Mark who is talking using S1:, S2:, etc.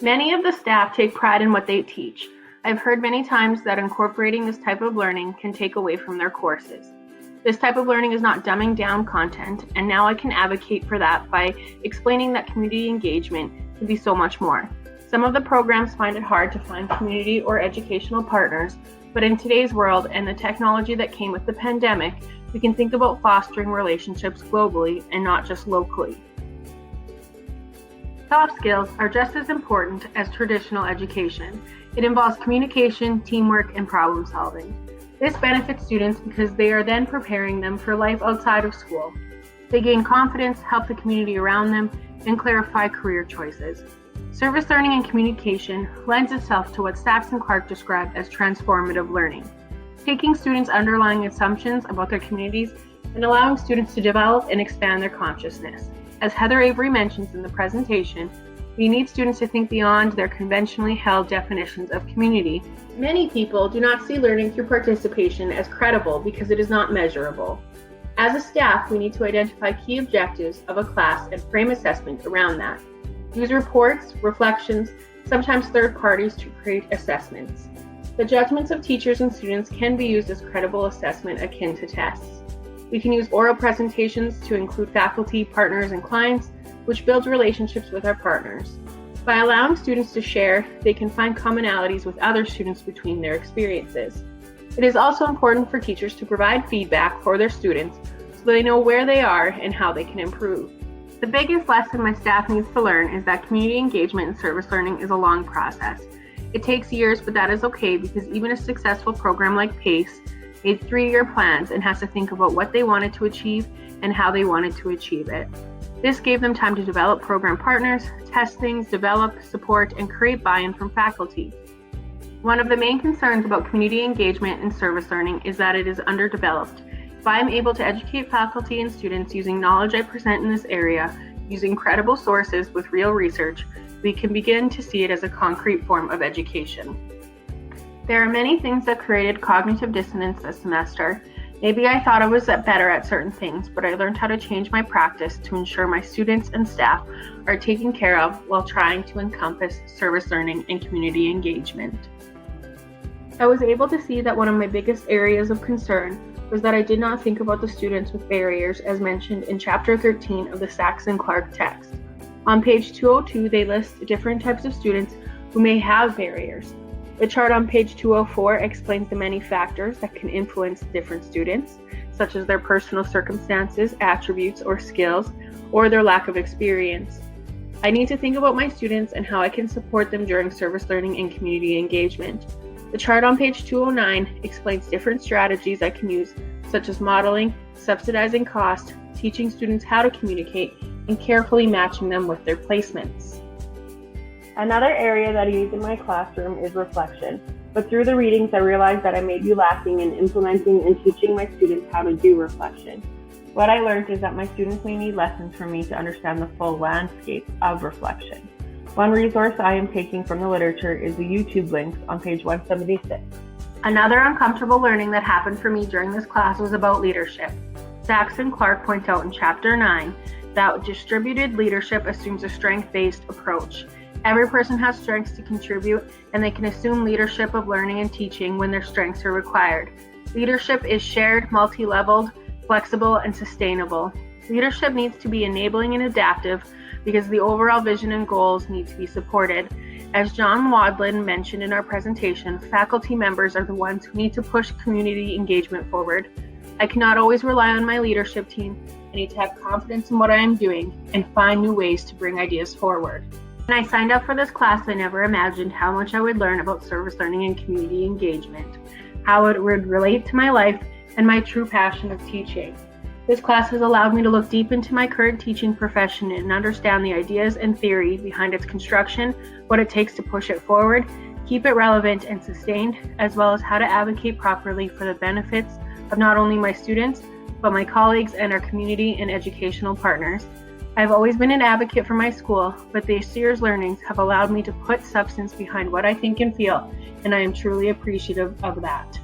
S1: Many of the staff take pride in what they teach. I've heard many times that incorporating this type of learning can take away from their courses. This type of learning is not dumbing down content, and now I can advocate for that by explaining that community engagement can be so much more. Some of the programs find it hard to find community or educational partners, but in today's world and the technology that came with the pandemic, we can think about fostering relationships globally and not just locally. Soft skills are just as important as traditional education. It involves communication, teamwork, and problem solving. This benefits students because they are then preparing them for life outside of school. They gain confidence, help the community around them, and clarify career choices. Service learning and communication lends itself to what Sachs and Clark described as transformative learning, taking students' underlying assumptions about their communities and allowing students to develop and expand their consciousness. As Heather Avery mentions in the presentation, we need students to think beyond their conventionally held definitions of community. Many people do not see learning through participation as credible because it is not measurable. As a staff, we need to identify key objectives of a class and frame assessment around that. Use reports, reflections, sometimes third parties to create assessments. The judgments of teachers and students can be used as credible assessment akin to tests. We can use oral presentations to include faculty, partners, and clients, which builds relationships with our partners. By allowing students to share, they can find commonalities with other students between their experiences. It is also important for teachers to provide feedback for their students so they know where they are and how they can improve. The biggest lesson my staff needs to learn is that community engagement and service learning is a long process. It takes years, but that is okay because even a successful program like PACE made 3-year plans and has to think about what they wanted to achieve and how they wanted to achieve it. This gave them time to develop program partners, test things, develop, support, and create buy-in from faculty. One of the main concerns about community engagement and service learning is that it is underdeveloped. If I am able to educate faculty and students using knowledge I present in this area, using credible sources with real research, we can begin to see it as a concrete form of education. There are many things that created cognitive dissonance this semester. Maybe I thought I was better at certain things, but I learned how to change my practice to ensure my students and staff are taken care of while trying to encompass service learning and community engagement. I was able to see that one of my biggest areas of concern was that I did not think about the students with barriers as mentioned in Chapter 13 of the Sachs and Clark text. On page 202, they list different types of students who may have barriers. The chart on page 204 explains the many factors that can influence different students, such as their personal circumstances, attributes, or skills, or their lack of experience. I need to think about my students and how I can support them during service learning and community engagement. The chart on page 209 explains different strategies I can use, such as modeling, subsidizing cost, teaching students how to communicate, and carefully matching them with their placements. Another area that I use in my classroom is reflection, but through the readings I realized that I may be lacking in implementing and teaching my students how to do reflection. What I learned is that my students may need lessons from me to understand the full landscape of reflection. One resource I am taking from the literature is the YouTube links on page 176. Another uncomfortable learning that happened for me during this class was about leadership. Sachs and Clark point out in Chapter 9 that distributed leadership assumes a strength-based approach. Every person has strengths to contribute, and they can assume leadership of learning and teaching when their strengths are required. Leadership is shared, multi-leveled, flexible, and sustainable. Leadership needs to be enabling and adaptive because the overall vision and goals need to be supported. As John Wadlin mentioned in our presentation, faculty members are the ones who need to push community engagement forward. I cannot always rely on my leadership team. I need to have confidence in what I am doing and find new ways to bring ideas forward. When I signed up for this class, I never imagined how much I would learn about service learning and community engagement, how it would relate to my life and my true passion of teaching. This class has allowed me to look deep into my current teaching profession and understand the ideas and theory behind its construction, what it takes to push it forward, keep it relevant and sustained, as well as how to advocate properly for the benefits of not only my students, but my colleagues and our community and educational partners. I've always been an advocate for my school, but this year's learnings have allowed me to put substance behind what I think and feel, and I am truly appreciative of that.